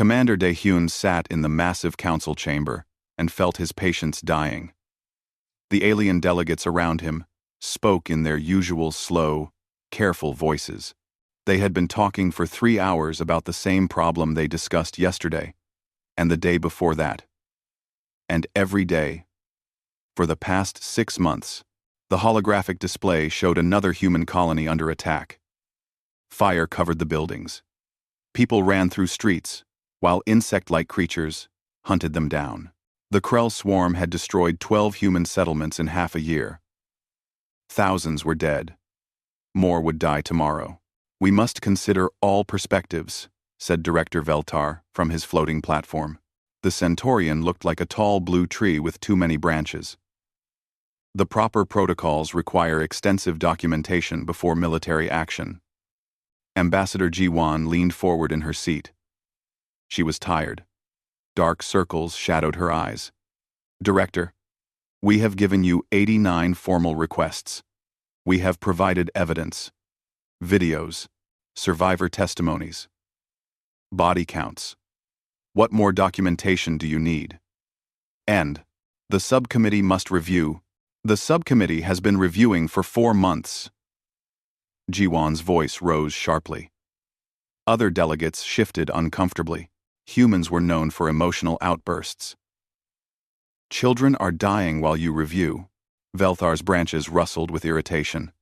Commander Daehyun sat in the massive council chamber and felt his patience dying. The alien delegates around him spoke in their usual slow, careful voices. They had been talking for 3 hours about the same problem they discussed yesterday, and the day before that. And every day, for the past 6 months, the holographic display showed another human colony under attack. Fire covered the buildings. People ran through streets, while insect-like creatures hunted them down. The Krell swarm had destroyed 12 human settlements in half a year. Thousands were dead. More would die tomorrow. "We must consider all perspectives," said Director Veltar from his floating platform. The Centaurian looked like a tall blue tree with too many branches. "The proper protocols require extensive documentation before military action." Ambassador Ji-won leaned forward in her seat. She was tired. Dark circles shadowed her eyes. "Director, we have given you 89 formal requests. We have provided evidence, videos, survivor testimonies, body counts. What more documentation do you need? And the subcommittee must review. The subcommittee has been reviewing for 4 months." Ji-won's voice rose sharply. Other delegates shifted uncomfortably. Humans were known for emotional outbursts. "Children are dying while you review." Velthar's branches rustled with irritation.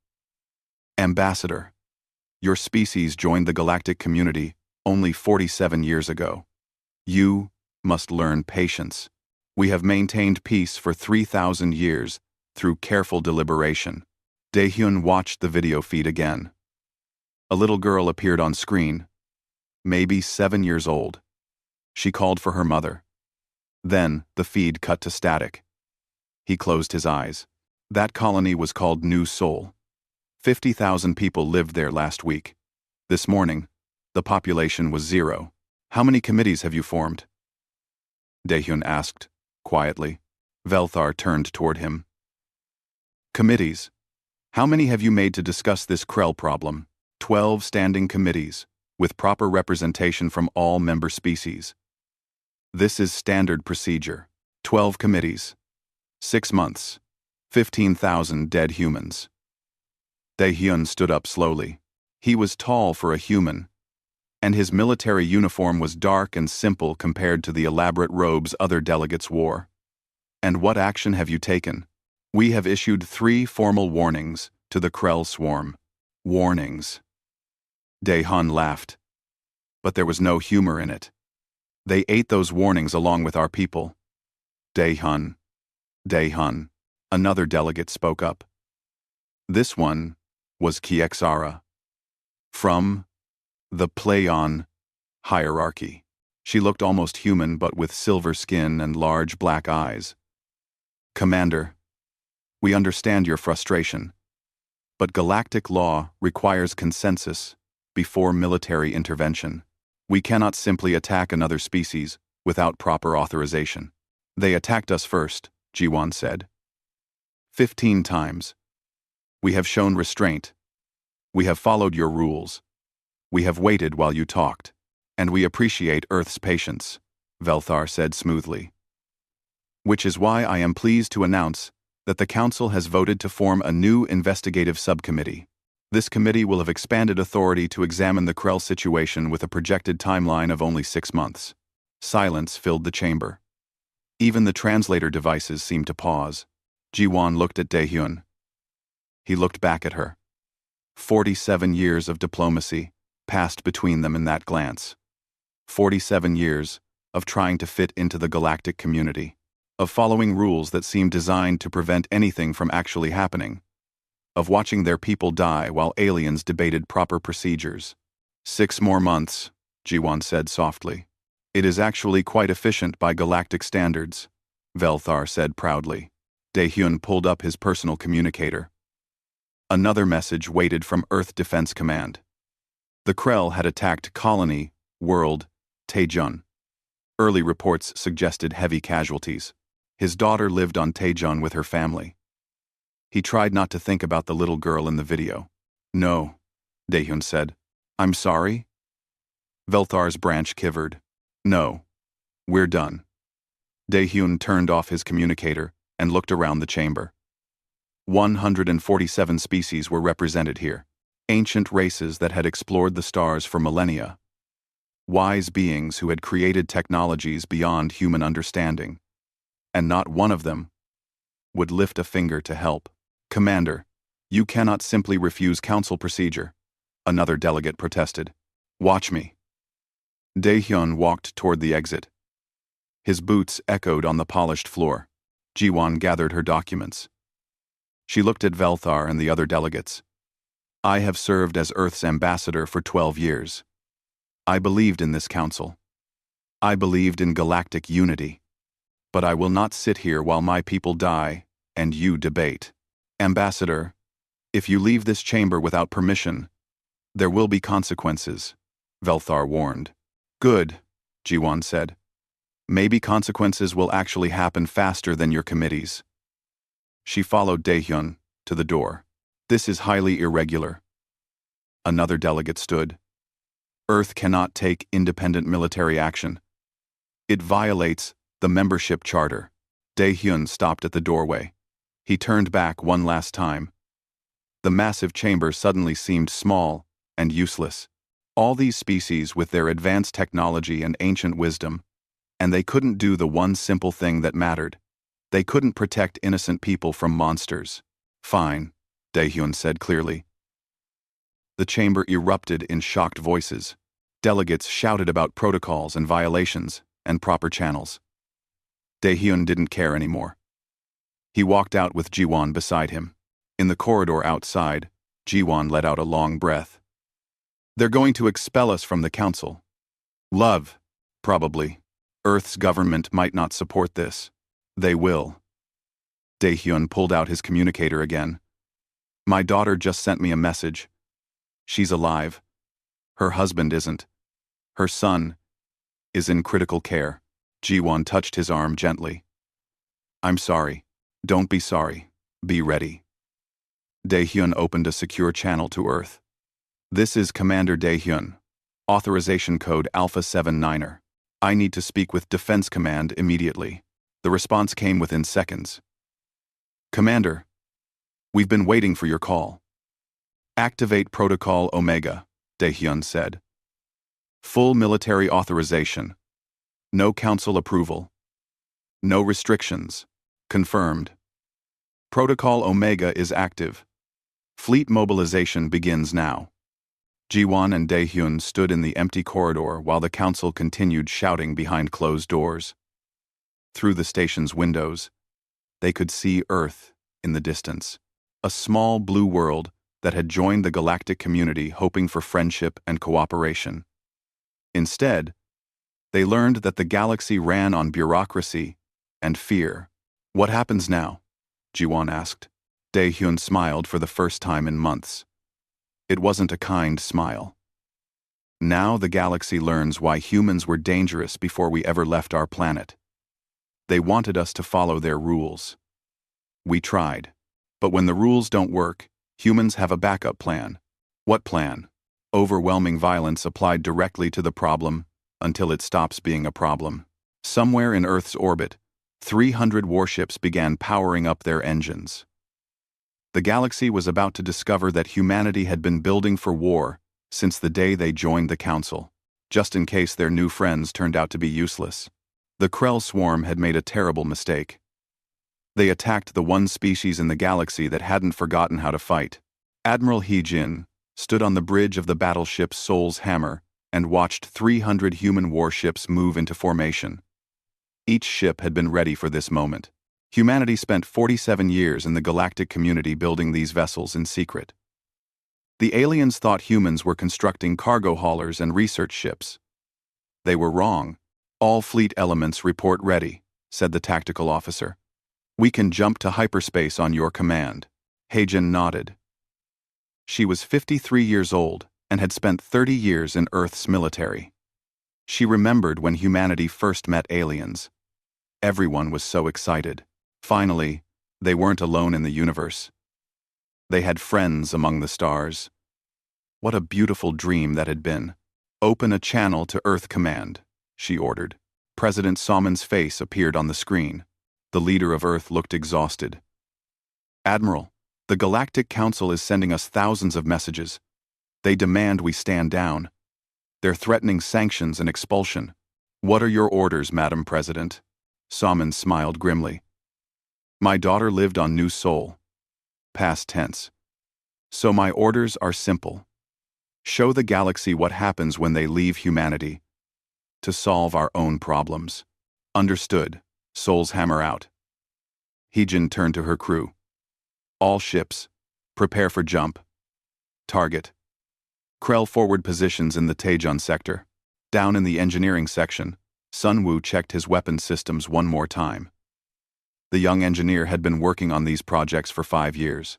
"Ambassador, your species joined the galactic community only 47 years ago. You must learn patience. We have maintained peace for 3,000 years through careful deliberation." Daehyun watched the video feed again. A little girl appeared on screen, maybe 7 years old. She called for her mother. Then the feed cut to static. He closed his eyes. That colony was called New Seoul. 50,000 people lived there last week. This morning, the population was 0. "How many committees have you formed?" Daehyun asked, quietly. Velthar turned toward him. "Committees. How many have you made to discuss this Krell problem?" 12 standing committees, with proper representation from all member species. This is standard procedure. 12 committees. 6 months. 15,000 dead humans. Daehyun stood up slowly. He was tall for a human, and his military uniform was dark and simple compared to the elaborate robes other delegates wore. "And what action have you taken?" "We have issued 3 formal warnings to the Krell swarm." "Warnings." Daehyun laughed. But there was no humor in it. "They ate those warnings along with our people." Daehyun. Another delegate spoke up. This one was Kiexara. From the Playon hierarchy. She looked almost human but with silver skin and large black eyes. "Commander, we understand your frustration, but galactic law requires consensus before military intervention. We cannot simply attack another species without proper authorization." "They attacked us first," Ji-won said. 15 times. We have shown restraint. We have followed your rules. We have waited while you talked. And we appreciate Earth's patience," Velthar said smoothly. "Which is why I am pleased to announce that the Council has voted to form a new investigative subcommittee. This committee will have expanded authority to examine the Krell situation with a projected timeline of only 6 months. Silence filled the chamber. Even the translator devices seemed to pause. Ji-won looked at Daehyun. He looked back at her. 47 years of diplomacy passed between them in that glance. 47 years of trying to fit into the galactic community, of following rules that seemed designed to prevent anything from actually happening, of watching their people die while aliens debated proper procedures. 6 more months, Ji-won said softly. "It is actually quite efficient by galactic standards," Velthar said proudly. Daehyun pulled up his personal communicator. Another message waited from Earth Defense Command. The Krell had attacked Colony, World, Taejun. Early reports suggested heavy casualties. His daughter lived on Taejun with her family. He tried not to think about the little girl in the video. "No," Daehyun said. "I'm sorry?" Velthar's branch quivered. No. We're done. Daehyun turned off his communicator and looked around the chamber. 147 species were represented here, ancient races that had explored the stars for millennia. Wise beings who had created technologies beyond human understanding. And not one of them would lift a finger to help. Commander, you cannot simply refuse council procedure, another delegate protested. Watch me. Daehyun walked toward the exit. His boots echoed on the polished floor. Jiwon gathered her documents. She looked at Velthar and the other delegates. I have served as Earth's ambassador for 12 years. I believed in this council. I believed in galactic unity. But I will not sit here while my people die and you debate. Ambassador, if you leave this chamber without permission, there will be consequences, Velthar warned. Good, Jiwon said. Maybe consequences will actually happen faster than your committees. She followed Daehyun to the door. This is highly irregular. Another delegate stood. Earth cannot take independent military action. It violates the membership charter. Daehyun stopped at the doorway. He turned back one last time. The massive chamber suddenly seemed small and useless. All these species with their advanced technology and ancient wisdom, and they couldn't do the one simple thing that mattered. They couldn't protect innocent people from monsters. Fine, Daehyun said clearly. The chamber erupted in shocked voices. Delegates shouted about protocols and violations and proper channels. Daehyun didn't care anymore. He walked out with Jiwon beside him. In the corridor outside, Jiwon let out a long breath. They're going to expel us from the council. Love, probably. Earth's government might not support this. They will. Daehyun pulled out his communicator again. My daughter just sent me a message. She's alive. Her husband isn't. Her son is in critical care. Jiwon touched his arm gently. I'm sorry. Don't be sorry. Be ready. Daehyun opened a secure channel to Earth. This is Commander Daehyun. Authorization code Alpha 79er. I need to speak with Defense Command immediately. The response came within seconds. Commander, we've been waiting for your call. Activate Protocol Omega, Daehyun said. Full military authorization. No council approval. No restrictions. Confirmed. Protocol Omega is active. Fleet mobilization begins now. Jiwon and Daehyun stood in the empty corridor while the council continued shouting behind closed doors. Through the station's windows, they could see Earth in the distance, a small blue world that had joined the galactic community hoping for friendship and cooperation. Instead, they learned that the galaxy ran on bureaucracy and fear. What happens now? Jiwon asked. Daehyun smiled for the first time in months. It wasn't a kind smile. Now the galaxy learns why humans were dangerous before we ever left our planet. They wanted us to follow their rules. We tried. But when the rules don't work, humans have a backup plan. What plan? Overwhelming violence applied directly to the problem until it stops being a problem. Somewhere in Earth's orbit, 300 warships began powering up their engines. The galaxy was about to discover that humanity had been building for war since the day they joined the council, just in case their new friends turned out to be useless. The Krell swarm had made a terrible mistake. They attacked the one species in the galaxy that hadn't forgotten how to fight. Admiral He-jin stood on the bridge of the battleship Soul's Hammer and watched 300 human warships move into formation. Each ship had been ready for this moment. Humanity spent 47 years in the galactic community building these vessels in secret. The aliens thought humans were constructing cargo haulers and research ships. They were wrong. All fleet elements report ready, said the tactical officer. We can jump to hyperspace on your command. He-jin nodded. She was 53 years old and had spent 30 years in Earth's military. She remembered when humanity first met aliens. Everyone was so excited. Finally, they weren't alone in the universe. They had friends among the stars. What a beautiful dream that had been. Open a channel to Earth Command. she ordered. President Salmon's face appeared on the screen. The leader of Earth looked exhausted. Admiral, the Galactic Council is sending us thousands of messages. They demand we stand down. They're threatening sanctions and expulsion. What are your orders, Madam President? Salmon smiled grimly. My daughter lived on New Sol. Past tense. So my orders are simple. Show the galaxy what happens when they leave humanity. To solve our own problems. Understood. Sol's hammer out. Heejin turned to her crew. All ships, prepare for jump. Target. Krell forward positions in the Taejon sector. Down in the engineering section, Sun Wu checked his weapon systems one more time. The young engineer had been working on these projects for 5 years.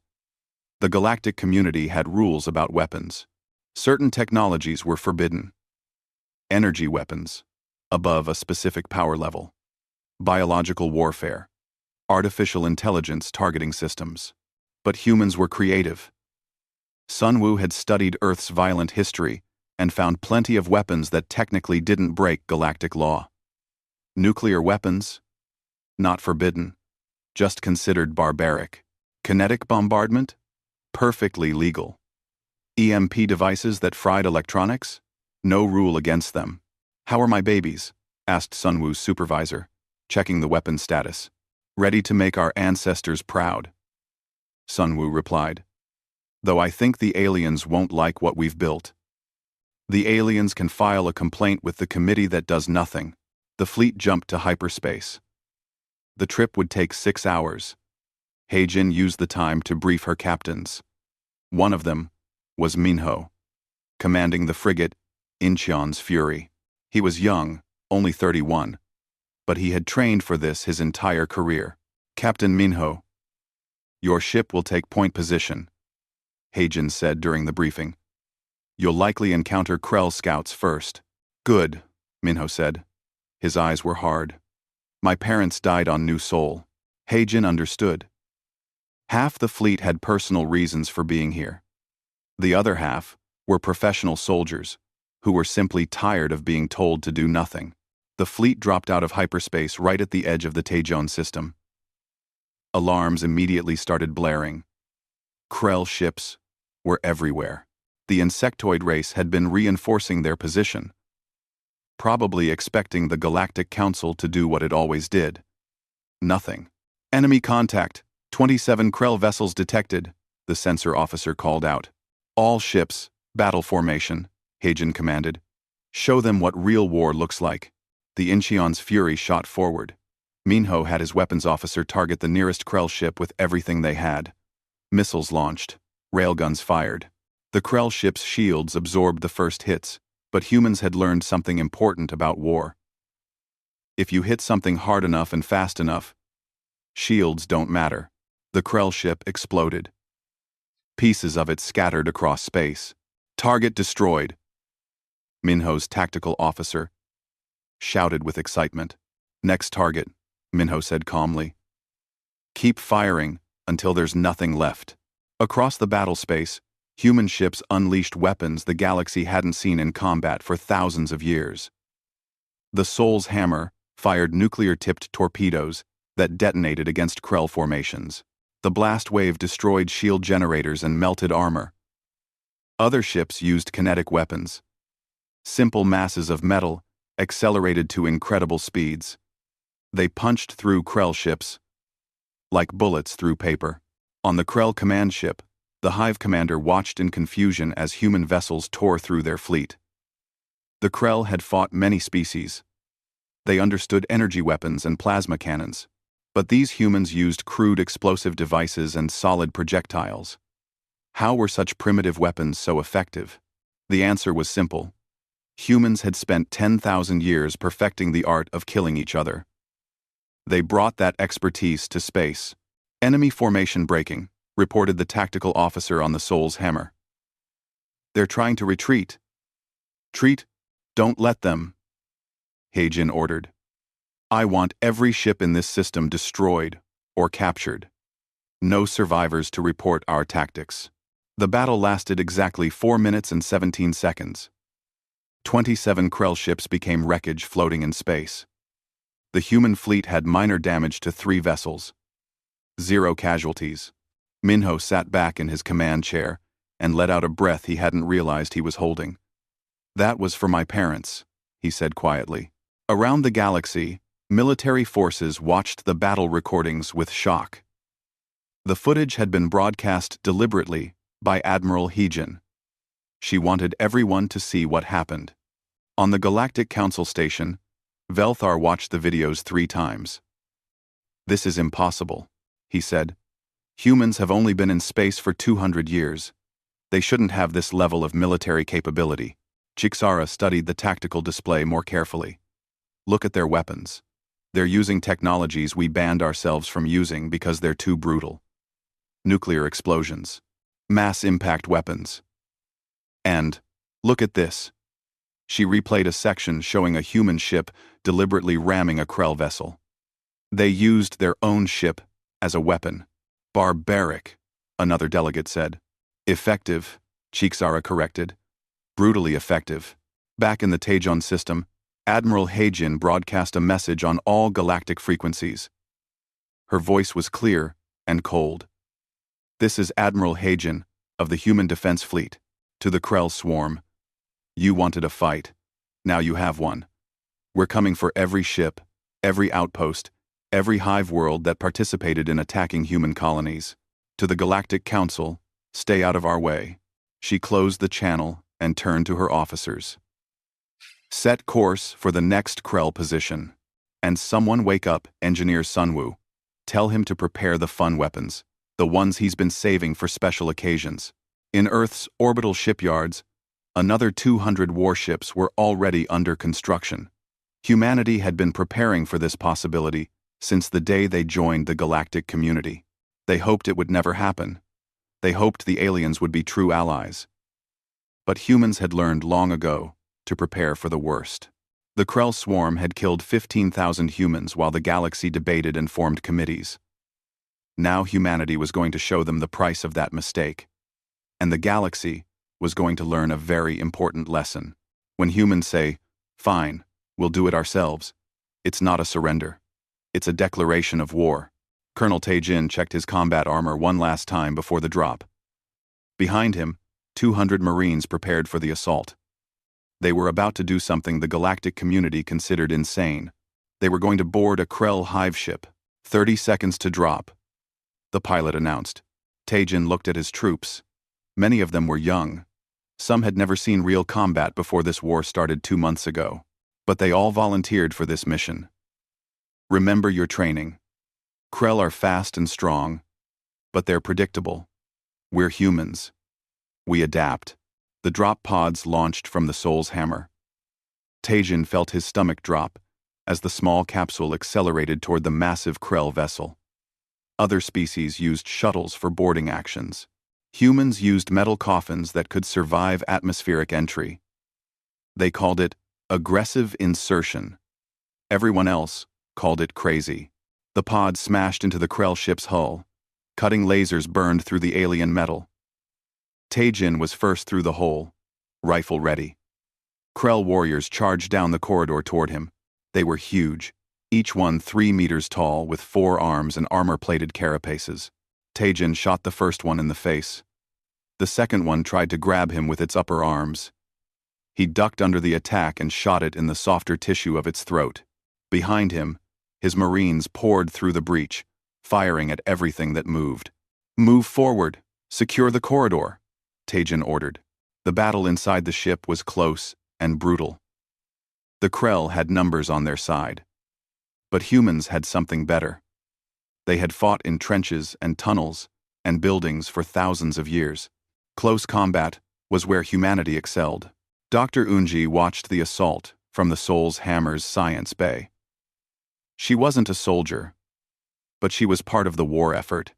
The galactic community had rules about weapons. Certain technologies were forbidden. Energy weapons, above a specific power level. Biological warfare. Artificial intelligence targeting systems. But humans were creative. Sun Wu had studied Earth's violent history and found plenty of weapons that technically didn't break galactic law. Nuclear weapons? Not forbidden. Just considered barbaric. Kinetic bombardment? Perfectly legal. EMP devices that fried electronics? No rule against them. How are my babies? Asked Sun Wu's supervisor, checking the weapon status. Ready to make our ancestors proud. Sun Wu replied. Though I think the aliens won't like what we've built. The aliens can file a complaint with the committee that does nothing. The fleet jumped to hyperspace. The trip would take 6 hours. Heijin used the time to brief her captains. One of them was Minho, commanding the frigate Incheon's Fury. He was young, only 31, but he had trained for this his entire career. Captain Minho, your ship will take point position, Heijin said during the briefing. You'll likely encounter Krell scouts first. Good, Minho said. His eyes were hard. My parents died on New Sol. Heijin understood. Half the fleet had personal reasons for being here. The other half were professional soldiers who were simply tired of being told to do nothing. The fleet dropped out of hyperspace right at the edge of the Taejon system. Alarms immediately started blaring. Krell ships were everywhere. The insectoid race had been reinforcing their position, probably expecting the Galactic Council to do what it always did. Nothing. Enemy contact. 27 Krell vessels detected, the sensor officer called out. All ships, battle formation, Heijin commanded. Show them what real war looks like. The Incheon's Fury shot forward. Minho had his weapons officer target the nearest Krell ship with everything they had. Missiles launched. Railguns fired. The Krell ship's shields absorbed the first hits, but humans had learned something important about war. If you hit something hard enough and fast enough, shields don't matter. The Krell ship exploded. Pieces of it scattered across space. Target destroyed. Minho's tactical officer shouted with excitement. Next target, Minho said calmly. Keep firing until there's nothing left. Across the battle space, human ships unleashed weapons the galaxy hadn't seen in combat for thousands of years. The Sol's hammer fired nuclear-tipped torpedoes that detonated against Krell formations. The blast wave destroyed shield generators and melted armor. Other ships used kinetic weapons. Simple masses of metal accelerated to incredible speeds. They punched through Krell ships like bullets through paper. On the Krell command ship, the Hive commander watched in confusion as human vessels tore through their fleet. The Krell had fought many species. They understood energy weapons and plasma cannons, but these humans used crude explosive devices and solid projectiles. How were such primitive weapons so effective? The answer was simple. Humans had spent 10,000 years perfecting the art of killing each other. They brought that expertise to space. Enemy formation breaking, reported the tactical officer on the Sol's hammer. They're trying to retreat. Treat, don't let them, Heijin ordered. I want every ship in this system destroyed or captured. No survivors to report our tactics. The battle lasted exactly 4 minutes and 17 seconds. 27 Krell ships became wreckage floating in space. The human fleet had minor damage to 3 vessels. 0 casualties. Minho sat back in his command chair and let out a breath he hadn't realized he was holding. "That was for my parents," he said quietly. Around the galaxy, military forces watched the battle recordings with shock. The footage had been broadcast deliberately by Admiral Heejin. She wanted everyone to see what happened. On the Galactic Council station, Velthar watched the videos 3 times. "This is impossible," he said. "Humans have only been in space for 200 years. They shouldn't have this level of military capability." Chixara studied the tactical display more carefully. "Look at their weapons. They're using technologies we banned ourselves from using because they're too brutal. Nuclear explosions. Mass impact weapons. And, look at this." She replayed a section showing a human ship deliberately ramming a Krell vessel. "They used their own ship as a weapon." "Barbaric," another delegate said. "Effective," Chixara corrected. "Brutally effective." Back in the Taejon system, Admiral Heijin broadcast a message on all galactic frequencies. Her voice was clear and cold. "This is Admiral Heijin of the Human Defense Fleet. To the Krell swarm. You wanted a fight. Now you have one. We're coming for every ship, every outpost, every hive world that participated in attacking human colonies. To the Galactic Council, stay out of our way." She closed the channel and turned to her officers. "Set course for the next Krell position. And someone wake up Engineer Sunwoo. Tell him to prepare the fun weapons, the ones he's been saving for special occasions." In Earth's orbital shipyards, another 200 warships were already under construction. Humanity had been preparing for this possibility since the day they joined the galactic community. They hoped it would never happen. They hoped the aliens would be true allies. But humans had learned long ago to prepare for the worst. The Krell swarm had killed 15,000 humans while the galaxy debated and formed committees. Now humanity was going to show them the price of that mistake. And the galaxy was going to learn a very important lesson. When humans say, "Fine, we'll do it ourselves," it's not a surrender. It's a declaration of war. Colonel Taejin checked his combat armor one last time before the drop. Behind him, 200 Marines prepared for the assault. They were about to do something the galactic community considered insane. They were going to board a Krell hive ship. 30 seconds to drop, the pilot announced. Taejin looked at his troops. Many of them were young. Some had never seen real combat before this war started 2 months ago. But they all volunteered for this mission. "Remember your training. Krell are fast and strong, but they're predictable. We're humans. We adapt." The drop pods launched from the Soul's Hammer. Taejin felt his stomach drop as the small capsule accelerated toward the massive Krell vessel. Other species used shuttles for boarding actions. Humans used metal coffins that could survive atmospheric entry. They called it aggressive insertion. Everyone else called it crazy. The pod smashed into the Krell ship's hull. Cutting lasers burned through the alien metal. Taejin was first through the hole, rifle ready. Krell warriors charged down the corridor toward him. They were huge, each one 3 meters tall with 4 arms and armor-plated carapaces. Taejin shot the first one in the face. The second one tried to grab him with its upper arms. He ducked under the attack and shot it in the softer tissue of its throat. Behind him, his Marines poured through the breach, firing at everything that moved. "Move forward! Secure the corridor!" Taejin ordered. The battle inside the ship was close and brutal. The Krell had numbers on their side. But humans had something better. They had fought in trenches and tunnels and buildings for thousands of years. Close combat was where humanity excelled. Dr. Unji watched the assault from the Soul's Hammer's science bay. She wasn't a soldier, but she was part of the war effort.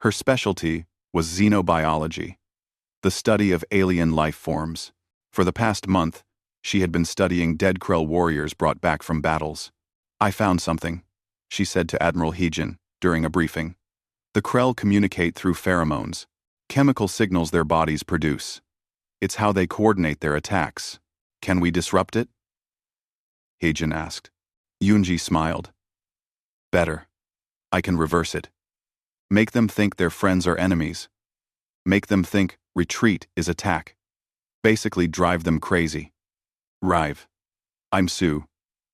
Her specialty was xenobiology, the study of alien life forms. For the past month, she had been studying dead Krell warriors brought back from battles. "I found something," she said to Admiral Heejin during a briefing. "The Krell communicate through pheromones, chemical signals their bodies produce. It's how they coordinate their attacks. Can we disrupt it? Heijin asked. Yunji smiled. Better. I can reverse it. Make them think their friends are enemies. Make them think retreat is attack. Basically drive them crazy. Rive. I'm Sue.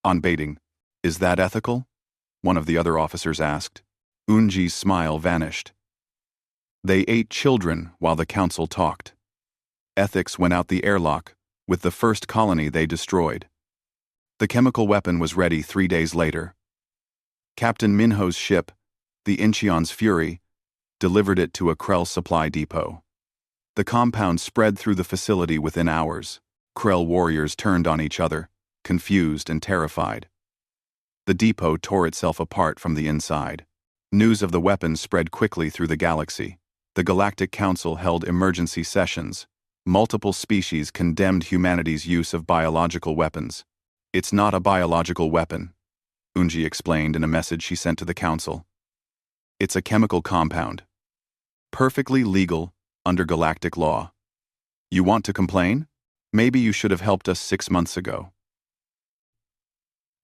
On baiting. Is that ethical? One of the other officers asked. Unji's smile vanished. They ate children while the council talked. Ethics went out the airlock with the first colony they destroyed. The chemical weapon was ready 3 days later. Captain Minho's ship, the Incheon's Fury, delivered it to a Krell supply depot. The compound spread through the facility within hours. Krell warriors turned on each other, confused and terrified. The depot tore itself apart from the inside. News of the weapon spread quickly through the galaxy. The Galactic Council held emergency sessions. Multiple species condemned humanity's use of biological weapons. It's not a biological weapon, Unji explained in a message she sent to the council. It's a chemical compound. Perfectly legal under galactic law. You want to complain? Maybe you should have helped us 6 months ago.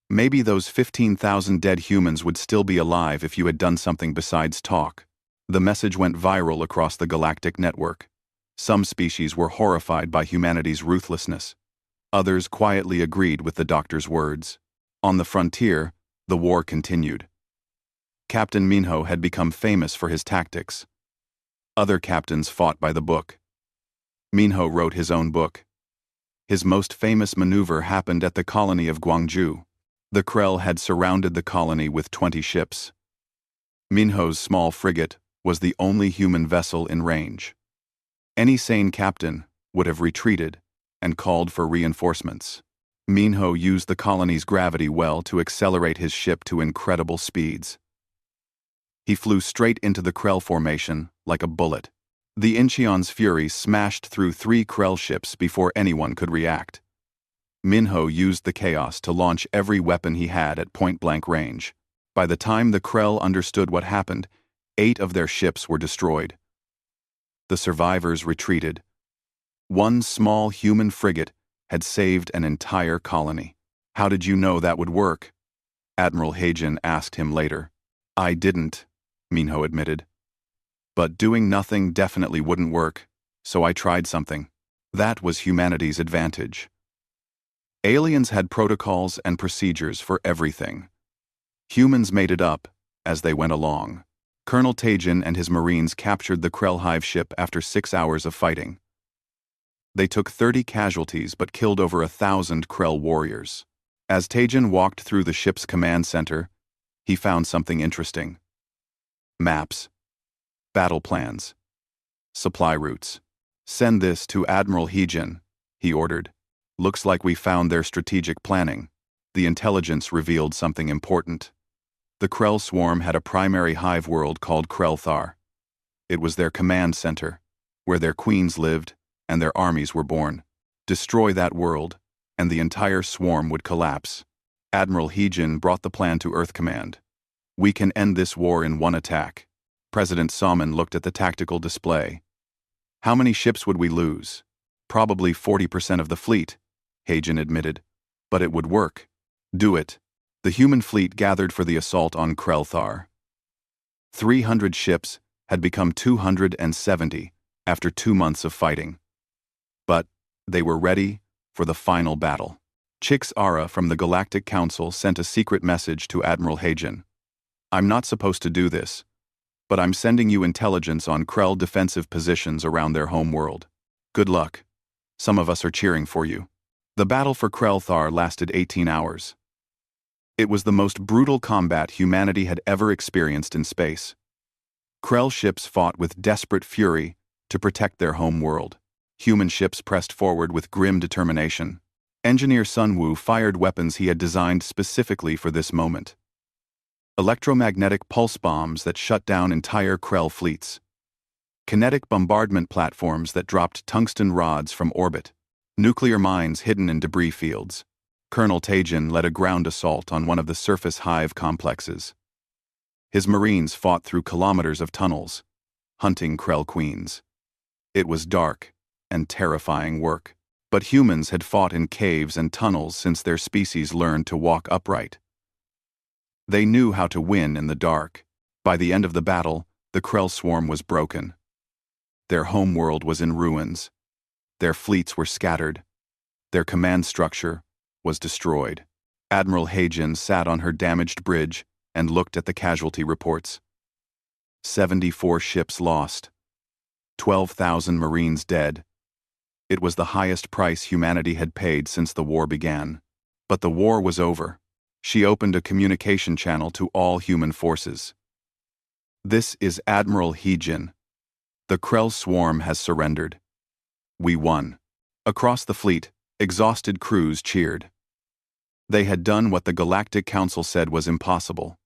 Maybe those 15,000 dead humans would still be alive if you had done something besides talk. The message went viral across the galactic network. Some species were horrified by humanity's ruthlessness. Others quietly agreed with the doctor's words. On the frontier, the war continued. Captain Minho had become famous for his tactics. Other captains fought by the book. Minho wrote his own book. His most famous maneuver happened at the colony of Gwangju. The Krell had surrounded the colony with 20 ships. Minho's small frigate was the only human vessel in range. Any sane captain would have retreated and called for reinforcements. Minho used the colony's gravity well to accelerate his ship to incredible speeds. He flew straight into the Krell formation like a bullet. The Incheon's Fury smashed through 3 Krell ships before anyone could react. Minho used the chaos to launch every weapon he had at point-blank range. By the time the Krell understood what happened, 8 of their ships were destroyed. The survivors retreated. One small human frigate had saved an entire colony. How did you know that would work? Admiral Heijin asked him later. I didn't, Minho admitted. But doing nothing definitely wouldn't work, so I tried something. That was humanity's advantage. Aliens had protocols and procedures for everything. Humans made it up as they went along. Colonel Teijin and his Marines captured the Krell Hive ship after 6 hours of fighting. They took 30 casualties but killed over 1,000 Krell warriors. As Teijin walked through the ship's command center, he found something interesting. Maps. Battle plans. Supply routes. Send this to Admiral Heijin, he ordered. Looks like we found their strategic planning. The intelligence revealed something important. The Krell swarm had a primary hive world called Krellthar. It was their command center, where their queens lived and their armies were born. Destroy that world, and the entire swarm would collapse. Admiral Heijin brought the plan to Earth Command. We can end this war in one attack. President Salmon looked at the tactical display. How many ships would we lose? Probably 40% of the fleet, Heijin admitted. But it would work. Do it. The human fleet gathered for the assault on Krellthar. 300 ships had become 270 after 2 months of fighting. But they were ready for the final battle. Chix Ara from the Galactic Council sent a secret message to Admiral Heijin. I'm not supposed to do this, but I'm sending you intelligence on Krell defensive positions around their home world. Good luck. Some of us are cheering for you. The battle for Krellthar lasted 18 hours. It was the most brutal combat humanity had ever experienced in space. Krell ships fought with desperate fury to protect their home world. Human ships pressed forward with grim determination. Engineer Sunwoo fired weapons he had designed specifically for this moment. Electromagnetic pulse bombs that shut down entire Krell fleets. Kinetic bombardment platforms that dropped tungsten rods from orbit. Nuclear mines hidden in debris fields. Colonel Teijin led a ground assault on one of the surface hive complexes. His Marines fought through kilometers of tunnels, hunting Krell queens. It was dark and terrifying work. But humans had fought in caves and tunnels since their species learned to walk upright. They knew how to win in the dark. By the end of the battle, the Krell swarm was broken. Their homeworld was in ruins. Their fleets were scattered. Their command structure was destroyed. Admiral Heijin sat on her damaged bridge and looked at the casualty reports. 74 ships lost. 12,000 Marines dead. It was the highest price humanity had paid since the war began. But the war was over. She opened a communication channel to all human forces. "This is Admiral Heijin. The Krell swarm has surrendered. We won." Across the fleet, exhausted crews cheered. They had done what the Galactic Council said was impossible.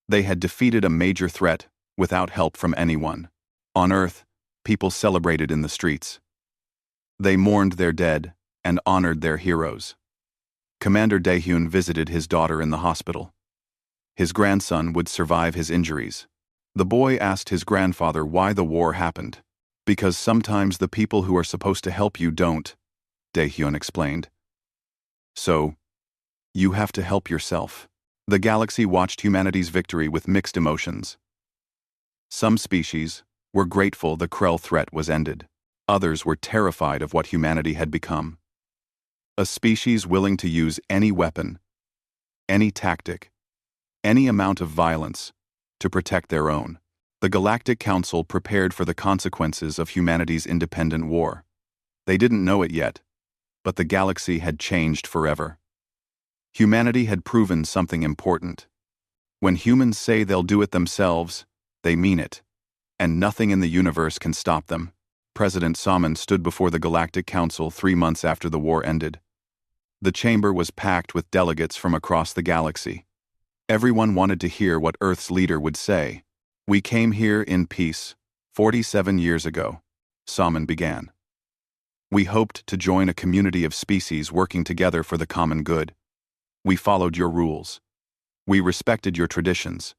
They had defeated a major threat without help from anyone. On Earth, people celebrated in the streets. They mourned their dead and honored their heroes. Commander Daehyun visited his daughter in the hospital. His grandson would survive his injuries. The boy asked his grandfather why the war happened. "Because sometimes the people who are supposed to help you don't," Daehyun explained. "So, you have to help yourself." The galaxy watched humanity's victory with mixed emotions. Some species were grateful the Krell threat was ended. Others were terrified of what humanity had become. A species willing to use any weapon, any tactic, any amount of violence to protect their own. The Galactic Council prepared for the consequences of humanity's independent war. They didn't know it yet, but the galaxy had changed forever. Humanity had proven something important. When humans say they'll do it themselves, they mean it, and nothing in the universe can stop them. President Salmon stood before the Galactic Council 3 months after the war ended. The chamber was packed with delegates from across the galaxy. Everyone wanted to hear what Earth's leader would say. "We came here in peace, 47 years ago," Salmon began. "We hoped to join a community of species working together for the common good. We followed your rules. We respected your traditions.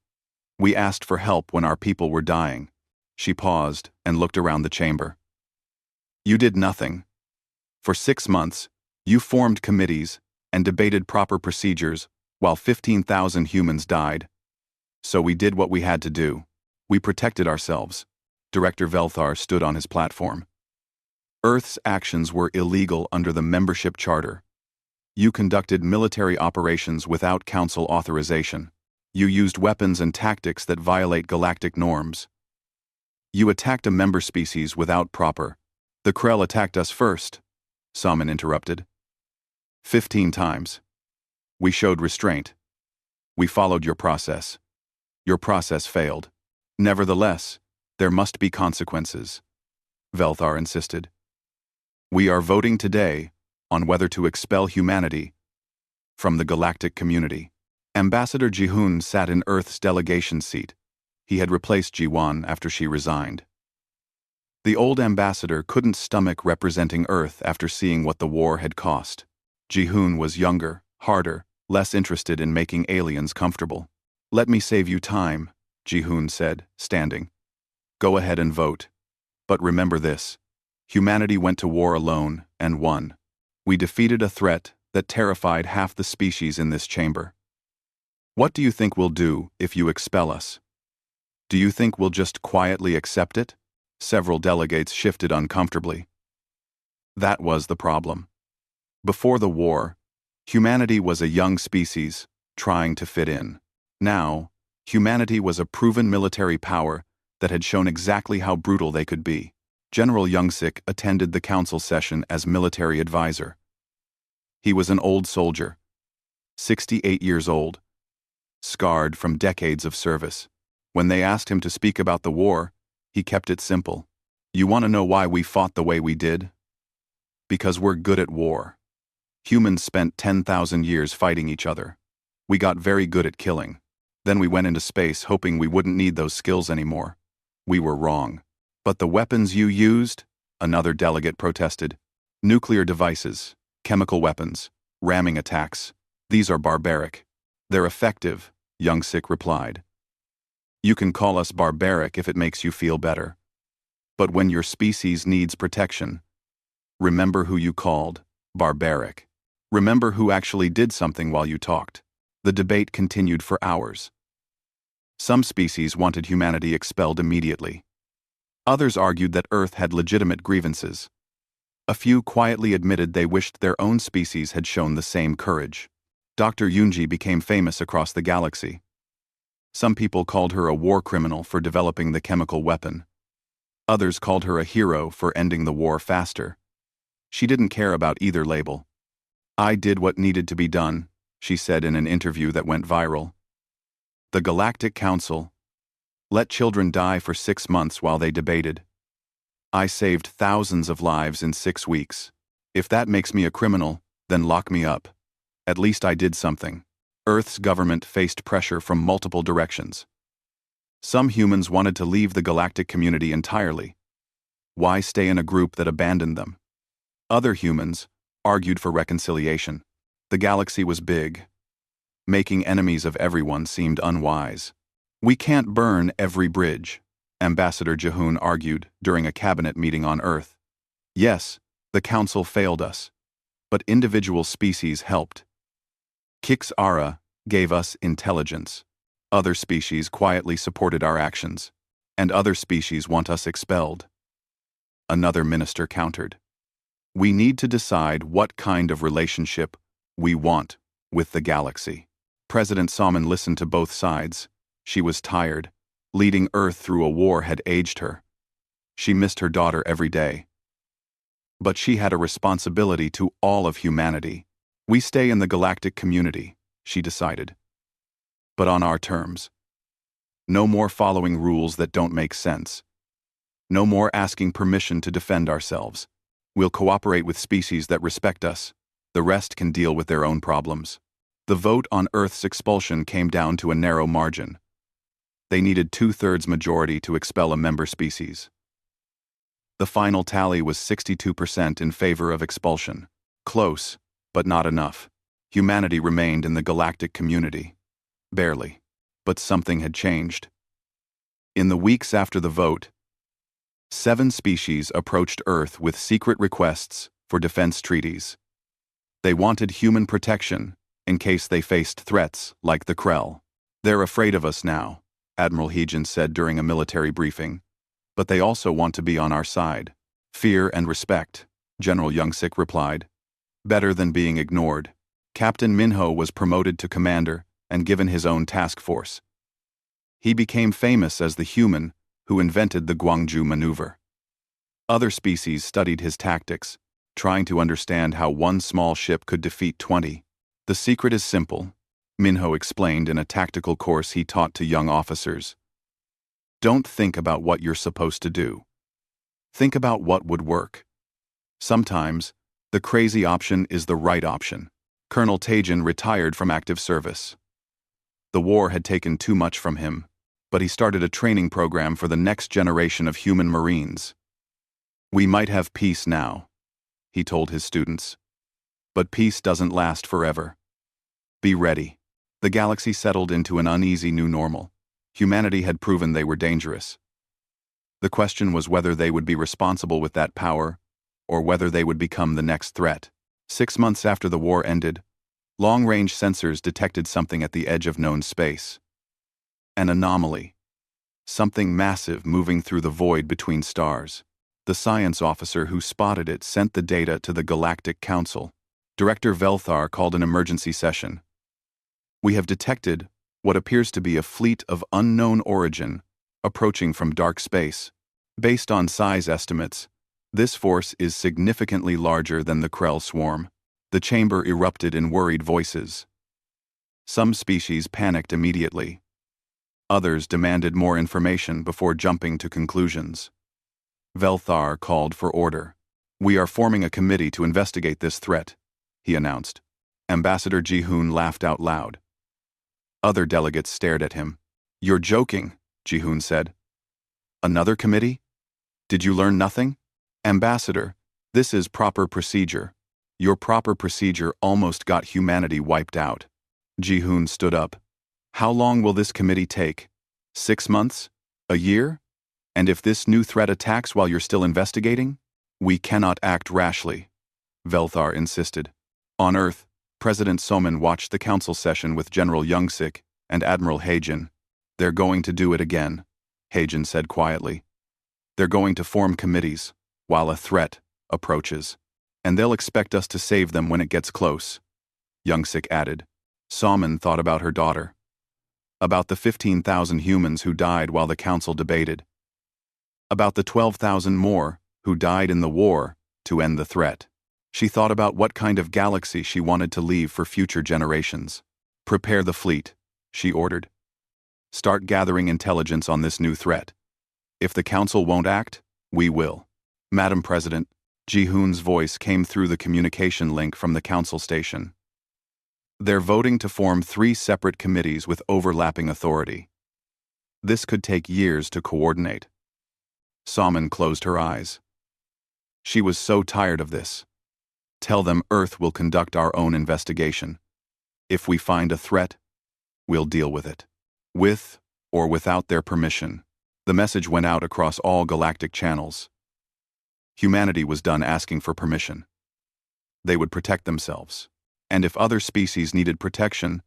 We asked for help when our people were dying." She paused and looked around the chamber. "You did nothing. For 6 months, you formed committees and debated proper procedures while 15,000 humans died. So we did what we had to do. We protected ourselves." Director Velthar stood on his platform. "Earth's actions were illegal under the membership charter. You conducted military operations without council authorization. You used weapons and tactics that violate galactic norms. You attacked a member species without proper—" "The Krell attacked us first," Salmon interrupted. 15 times. We showed restraint. We followed your process. Your process failed. Nevertheless, there must be consequences," Velthar insisted. "We are voting today on whether to expel humanity from the galactic community." Ambassador Ji-hoon sat in Earth's delegation seat. He had replaced Ji-won after she resigned. The old ambassador couldn't stomach representing Earth after seeing what the war had cost. Ji-hoon was younger, harder, less interested in making aliens comfortable. "Let me save you time," Ji-hoon said, standing. "Go ahead and vote. But remember this. Humanity went to war alone and won. We defeated a threat that terrified half the species in this chamber. What do you think we'll do if you expel us? Do you think we'll just quietly accept it?" Several delegates shifted uncomfortably. That was the problem. Before the war, humanity was a young species trying to fit in. Now, humanity was a proven military power that had shown exactly how brutal they could be. General Youngsik attended the council session as military advisor. He was an old soldier, 68 years old, scarred from decades of service. When they asked him to speak about the war, he kept it simple. "You want to know why we fought the way we did? Because we're good at war. Humans spent 10,000 years fighting each other. We got very good at killing. Then we went into space hoping we wouldn't need those skills anymore. We were wrong. But the weapons you used," another delegate protested. "Nuclear devices, chemical weapons, ramming attacks. These are barbaric." "They're effective," Youngsik replied. "You can call us barbaric if it makes you feel better. But when your species needs protection, Remember who you called barbaric. Remember who actually did something while you talked. The debate continued for hours. Some species wanted humanity expelled immediately. Others argued that Earth had legitimate grievances. A few quietly admitted they wished their own species had shown the same courage. Dr. Yunji became famous across the galaxy. Some people called her a war criminal for developing the chemical weapon. Others called her a hero for ending the war faster. She didn't care about either label. "I did what needed to be done," she said in an interview that went viral. The Galactic Council let children die for 6 months while they debated. "I saved thousands of lives in 6 weeks. If that makes me a criminal, then lock me up. At least I did something." Earth's government faced pressure from multiple directions. Some humans wanted to leave the galactic community entirely. Why stay in a group that abandoned them? Other humans argued for reconciliation. The galaxy was big. Making enemies of everyone seemed unwise. "We can't burn every bridge," Ambassador Jihoon argued during a cabinet meeting on Earth. "Yes, the Council failed us. But individual species helped. Kix-Ara gave us intelligence. Other species quietly supported our actions. And other species want us expelled." Another minister countered. "We need to decide what kind of relationship we want with the galaxy." President Salmon listened to both sides. She was tired. Leading Earth through a war had aged her. She missed her daughter every day. But she had a responsibility to all of humanity. "We stay in the galactic community," she decided. "But on our terms. No more following rules that don't make sense. No more asking permission to defend ourselves. We'll cooperate with species that respect us. The rest can deal with their own problems." The vote on Earth's expulsion came down to a narrow margin. They needed 2/3 majority to expel a member species. The final tally was 62% in favor of expulsion. Close, but not enough. Humanity remained in the galactic community. Barely. But something had changed. In the weeks after the vote, 7 species approached Earth with secret requests for defense treaties. They wanted human protection in case they faced threats like the Krell. "They're afraid of us now," Admiral Heejin said during a military briefing. "But they also want to be on our side." "Fear and respect," General Youngsik replied. "Better than being ignored." Captain Minho was promoted to commander and given his own task force. He became famous as the human who invented the Gwangju maneuver. Other species studied his tactics, trying to understand how one small ship could defeat 20. "The secret is simple," Minho explained in a tactical course he taught to young officers. "Don't think about what you're supposed to do. Think about what would work. Sometimes, the crazy option is the right option." Colonel Tajin retired from active service. The war had taken too much from him, but he started a training program for the next generation of human Marines. "We might have peace now," he told his students. "But peace doesn't last forever. Be ready." The galaxy settled into an uneasy new normal. Humanity had proven they were dangerous. The question was whether they would be responsible with that power, or whether they would become the next threat. 6 months after the war ended, long-range sensors detected something at the edge of known space. An anomaly. Something massive moving through the void between stars. The science officer who spotted it sent the data to the Galactic Council. Director Velthar called an emergency session. "We have detected what appears to be a fleet of unknown origin approaching from dark space. Based on size estimates, this force is significantly larger than the Krell swarm." The chamber erupted in worried voices. Some species panicked immediately. Others demanded more information before jumping to conclusions. Velthar called for order. "We are forming a committee to investigate this threat," he announced. Ambassador Jihoon laughed out loud. Other delegates stared at him. "You're joking," Jihoon said. "Another committee? Did you learn nothing?" "Ambassador, this is proper procedure. Your proper procedure almost got humanity wiped out." Jihoon stood up. "How long will this committee take? 6 months? A year? And if this new threat attacks while you're still investigating? We cannot act rashly, Velthar insisted. On Earth, President Soman watched the council session with General Youngsik and Admiral Hagen. They're going to do it again, Hagen said quietly. They're going to form committees, while a threat approaches. And they'll expect us to save them when it gets close, Youngsik added. Soman thought about her daughter. About the 15,000 humans who died while the council debated. About the 12,000 more who died in the war to end the threat. She thought about what kind of galaxy she wanted to leave for future generations. Prepare the fleet, she ordered. Start gathering intelligence on this new threat. If the council won't act, we will. Madam President, Ji-hoon's voice came through the communication link from the council station. They're voting to form 3 separate committees with overlapping authority. This could take years to coordinate. Soman closed her eyes. She was so tired of this. Tell them Earth will conduct our own investigation. If we find a threat, we'll deal with it. With or without their permission. The message went out across all galactic channels. Humanity was done asking for permission. They would protect themselves. And if other species needed protection,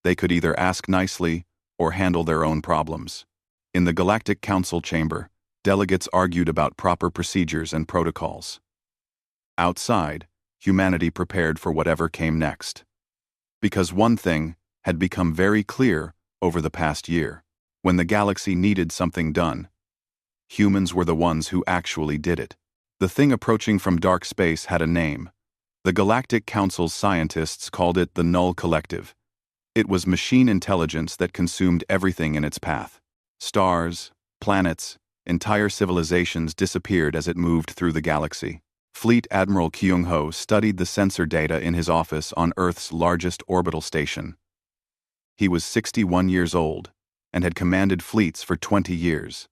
they could either ask nicely or handle their own problems. In the Galactic Council chamber, delegates argued about proper procedures and protocols. Outside, humanity prepared for whatever came next. Because one thing had become very clear over the past year. When the galaxy needed something done, humans were the ones who actually did it. The thing approaching from dark space had a name. The Galactic Council's scientists called it the Null Collective. It was machine intelligence that consumed everything in its path. Stars, planets, entire civilizations disappeared as it moved through the galaxy. Fleet Admiral Kyung-ho studied the sensor data in his office on Earth's largest orbital station. He was 61 years old and had commanded fleets for 20 years.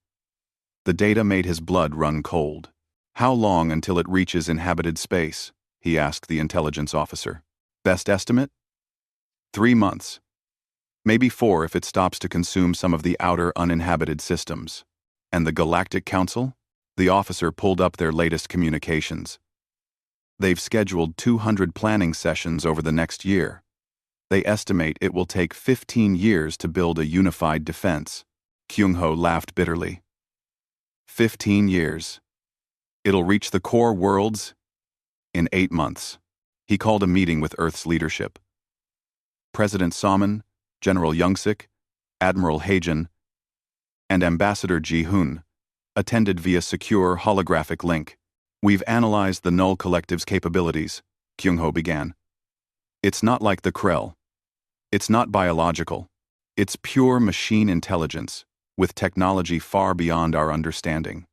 The data made his blood run cold. How long until it reaches inhabited space? He asked the intelligence officer. Best estimate? 3 months. Maybe 4 if it stops to consume some of the outer uninhabited systems. And the Galactic Council? The officer pulled up their latest communications. They've scheduled 200 planning sessions over the next year. They estimate it will take 15 years to build a unified defense. Kyung-ho laughed bitterly. 15 years. It'll reach the core worlds in 8 months. He called a meeting with Earth's leadership. President Soman, General Youngsik, Admiral Hagen, and Ambassador Ji-hoon attended via secure holographic link. We've analyzed the Null Collective's capabilities, Kyung-ho began. It's not like the Krell. It's not biological. It's pure machine intelligence, with technology far beyond our understanding.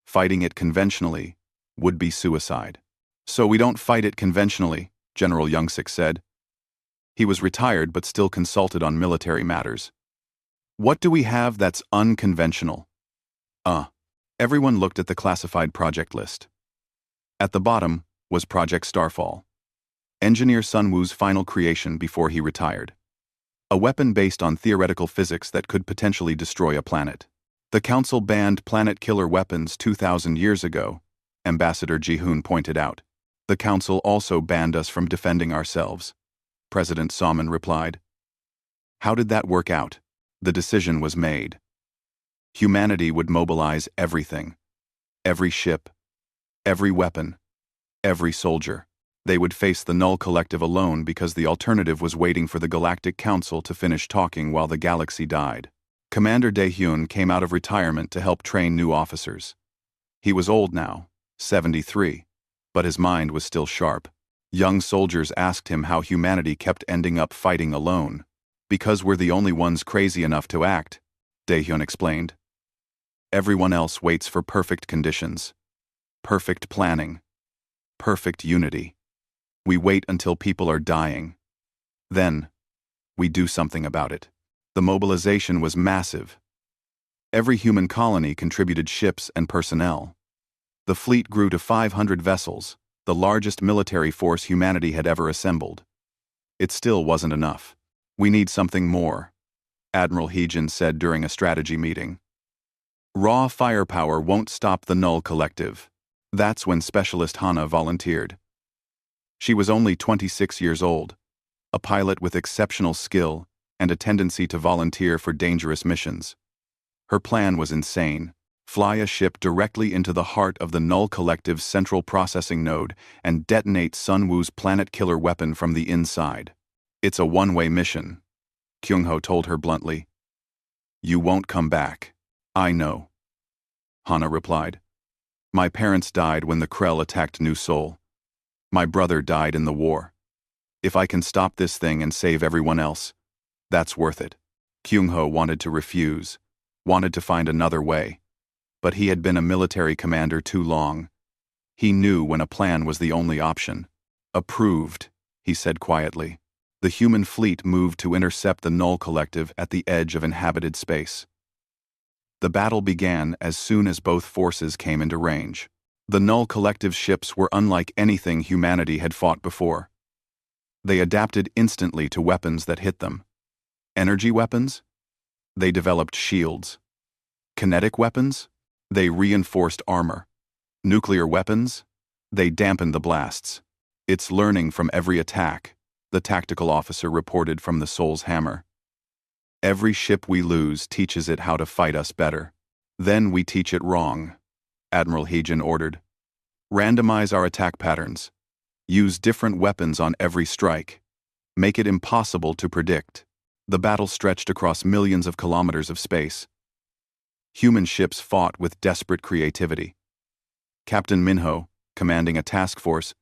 Fighting it conventionally would be suicide. So we don't fight it conventionally, General Youngsik said. He was retired but still consulted on military matters. What do we have that's unconventional? Everyone looked at the classified project list. At the bottom was Project Starfall, Engineer Sun Woo's final creation before he retired. A weapon based on theoretical physics that could potentially destroy a planet. The Council banned planet-killer weapons 2,000 years ago, Ambassador Ji-hoon pointed out. The Council also banned us from defending ourselves, President Soman replied. How did that work out? The decision was made. Humanity would mobilize everything. Every ship, every weapon, every soldier. They would face the Null Collective alone because the alternative was waiting for the Galactic Council to finish talking while the galaxy died. Commander Dae-hyun came out of retirement to help train new officers. He was old now, 73, but his mind was still sharp. Young soldiers asked him how humanity kept ending up fighting alone. Because we're the only ones crazy enough to act, Dae-hyun explained. Everyone else waits for perfect conditions. Perfect planning. Perfect unity. We wait until people are dying. Then, we do something about it. The mobilization was massive. Every human colony contributed ships and personnel. The fleet grew to 500 vessels, the largest military force humanity had ever assembled. It still wasn't enough. We need something more, Admiral Hagen said during a strategy meeting. Raw firepower won't stop the Null Collective. That's when Specialist Hana volunteered. She was only 26 years old, a pilot with exceptional skill and a tendency to volunteer for dangerous missions. Her plan was insane: fly a ship directly into the heart of the Null Collective's central processing node and detonate Sun Wu's planet-killer weapon from the inside. It's a one-way mission, Kyung-ho told her bluntly. You won't come back. I know. Hana replied. My parents died when the Krell attacked New Seoul. My brother died in the war. If I can stop this thing and save everyone else, that's worth it. Kyung-ho wanted to refuse, wanted to find another way. But he had been a military commander too long. He knew when a plan was the only option. Approved, he said quietly. The human fleet moved to intercept the Null Collective at the edge of inhabited space. The battle began as soon as both forces came into range. The Null Collective's ships were unlike anything humanity had fought before. They adapted instantly to weapons that hit them. Energy weapons? They developed shields. Kinetic weapons? They reinforced armor. Nuclear weapons? They dampened the blasts. It's learning from every attack, the tactical officer reported from the Soul's Hammer. Every ship we lose teaches it how to fight us better. Then we teach it wrong, Admiral Heejin ordered. Randomize our attack patterns. Use different weapons on every strike. Make it impossible to predict. The battle stretched across millions of kilometers of space. Human ships fought with desperate creativity. Captain Minho, commanding a task force,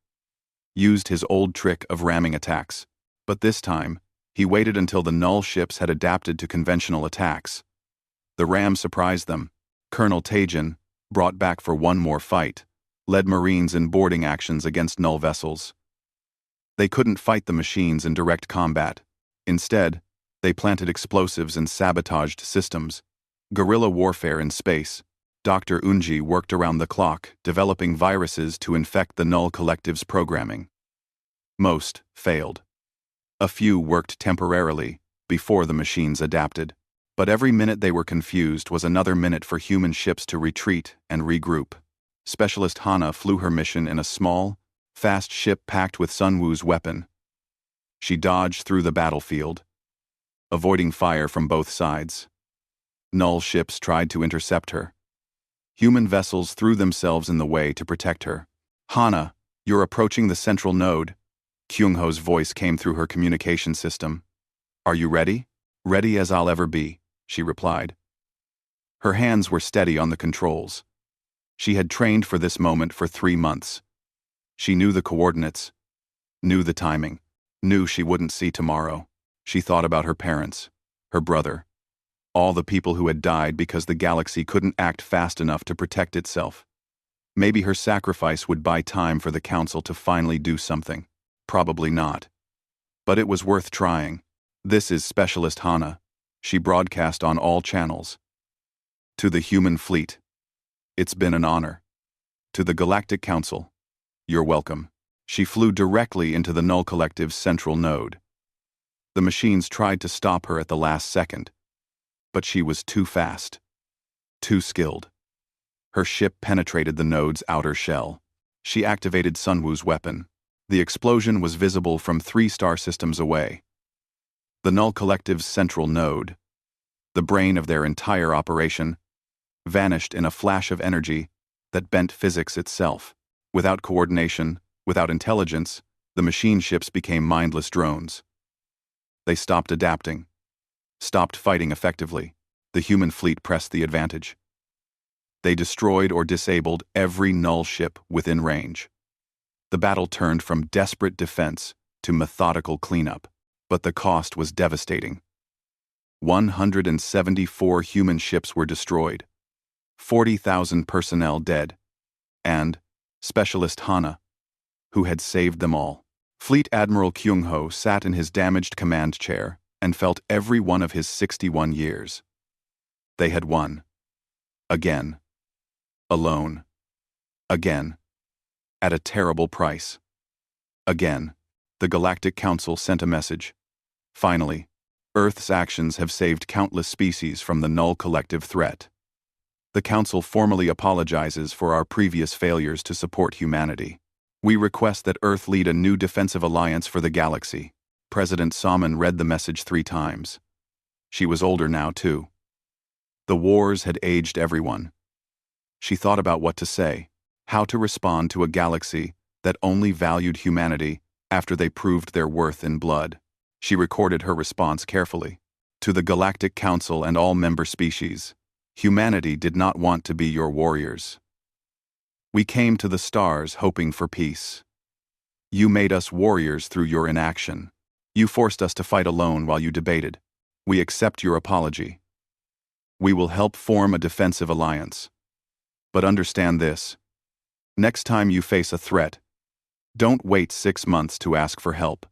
used his old trick of ramming attacks, but this time, he waited until the Null ships had adapted to conventional attacks. The ram surprised them. Colonel Taejin, brought back for one more fight, led Marines in boarding actions against Null vessels. They couldn't fight the machines in direct combat. Instead, they planted explosives and sabotaged systems. Guerrilla warfare in space. Dr. Unji worked around the clock, developing viruses to infect the Null Collective's programming. Most failed. A few worked temporarily, before the machines adapted. But every minute they were confused was another minute for human ships to retreat and regroup. Specialist Hana flew her mission in a small, fast ship packed with Sun Wu's weapon. She dodged through the battlefield, avoiding fire from both sides. Null ships tried to intercept her. Human vessels threw themselves in the way to protect her. Hana, you're approaching the central node. Kyung-ho's voice came through her communication system. Are you ready? Ready as I'll ever be, she replied. Her hands were steady on the controls. She had trained for this moment for 3 months. She knew the coordinates, knew the timing, knew she wouldn't see tomorrow. She thought about her parents, her brother, all the people who had died because the galaxy couldn't act fast enough to protect itself. Maybe her sacrifice would buy time for the Council to finally do something. Probably not. But it was worth trying. This is Specialist Hana. She broadcast on all channels. To the human fleet. It's been an honor. To the Galactic Council. You're welcome. She flew directly into the Null Collective's central node. The machines tried to stop her at the last second. But she was too fast. Too skilled. Her ship penetrated the node's outer shell. She activated Sun Wu's weapon. The explosion was visible from 3 star systems away. The Null Collective's central node, the brain of their entire operation, vanished in a flash of energy that bent physics itself. Without coordination, without intelligence, the machine ships became mindless drones. They stopped adapting, stopped fighting effectively. The human fleet pressed the advantage. They destroyed or disabled every Null ship within range. The battle turned from desperate defense to methodical cleanup, but the cost was devastating. 174 human ships were destroyed, 40,000 personnel dead, and Specialist Hana, who had saved them all. Fleet Admiral Kyung-ho sat in his damaged command chair and felt every one of his 61 years. They had won. Again. Alone. Again. At a terrible price. Again. The Galactic Council sent a message. Finally, Earth's actions have saved countless species from the Null Collective threat. The Council formally apologizes for our previous failures to support humanity. We request that Earth lead a new defensive alliance for the galaxy. President Salmon read the message 3 times. She was older now, too. The wars had aged everyone. She thought about what to say, how to respond to a galaxy that only valued humanity after they proved their worth in blood. She recorded her response carefully. To the Galactic Council and all member species, humanity did not want to be your warriors. We came to the stars hoping for peace. You made us warriors through your inaction. You forced us to fight alone while you debated. We accept your apology. We will help form a defensive alliance. But understand this. Next time you face a threat, don't wait 6 months to ask for help.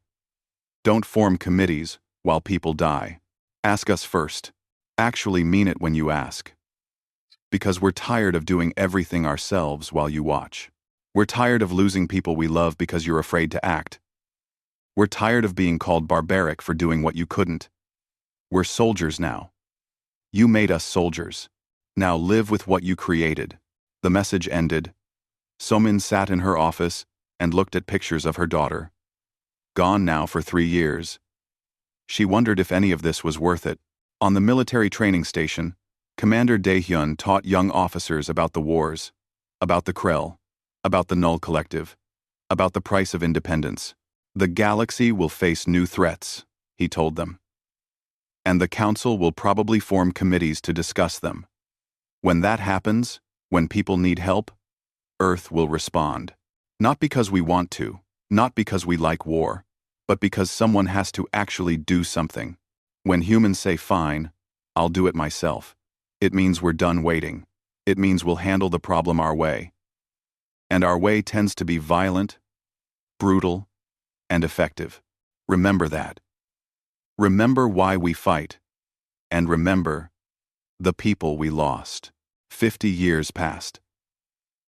Don't form committees while people die. Ask us first. Actually mean it when you ask. Because we're tired of doing everything ourselves while you watch. We're tired of losing people we love because you're afraid to act. We're tired of being called barbaric for doing what you couldn't. We're soldiers now. You made us soldiers. Now live with what you created. The message ended. Somin sat in her office and looked at pictures of her daughter. Gone now for 3 years. She wondered if any of this was worth it. On the military training station, Commander Daehyun taught young officers about the wars, about the Krell, about the Null Collective, about the price of independence. The galaxy will face new threats, he told them. And the Council will probably form committees to discuss them. When that happens, when people need help, Earth will respond. Not because we want to, not because we like war, but because someone has to actually do something. When humans say, fine, I'll do it myself, it means we're done waiting. It means we'll handle the problem our way. And our way tends to be violent, brutal, and effective. Remember that. Remember why we fight. And remember the people we lost. 50 years passed.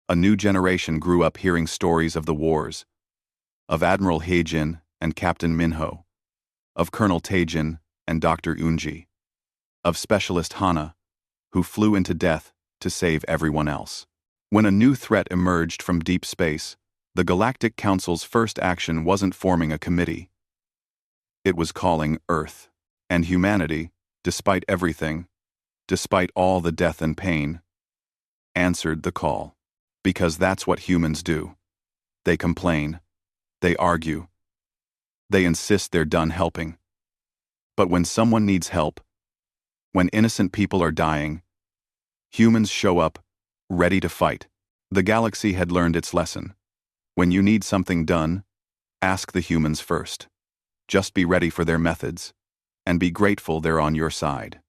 A new generation grew up hearing stories of the wars, of Admiral Haejin and Captain Minho, of Colonel Taejin and Dr. Unji, of Specialist Hana, who flew into death to save everyone else. When a new threat emerged from deep space, the Galactic Council's first action wasn't forming a committee. It was calling Earth. And humanity, despite everything, despite all the death and pain, answered the call. Because that's what humans do. They complain. They argue. They insist they're done helping. But when someone needs help, when innocent people are dying, humans show up, ready to fight. The galaxy had learned its lesson. When you need something done, ask the humans first. Just be ready for their methods, and be grateful they're on your side.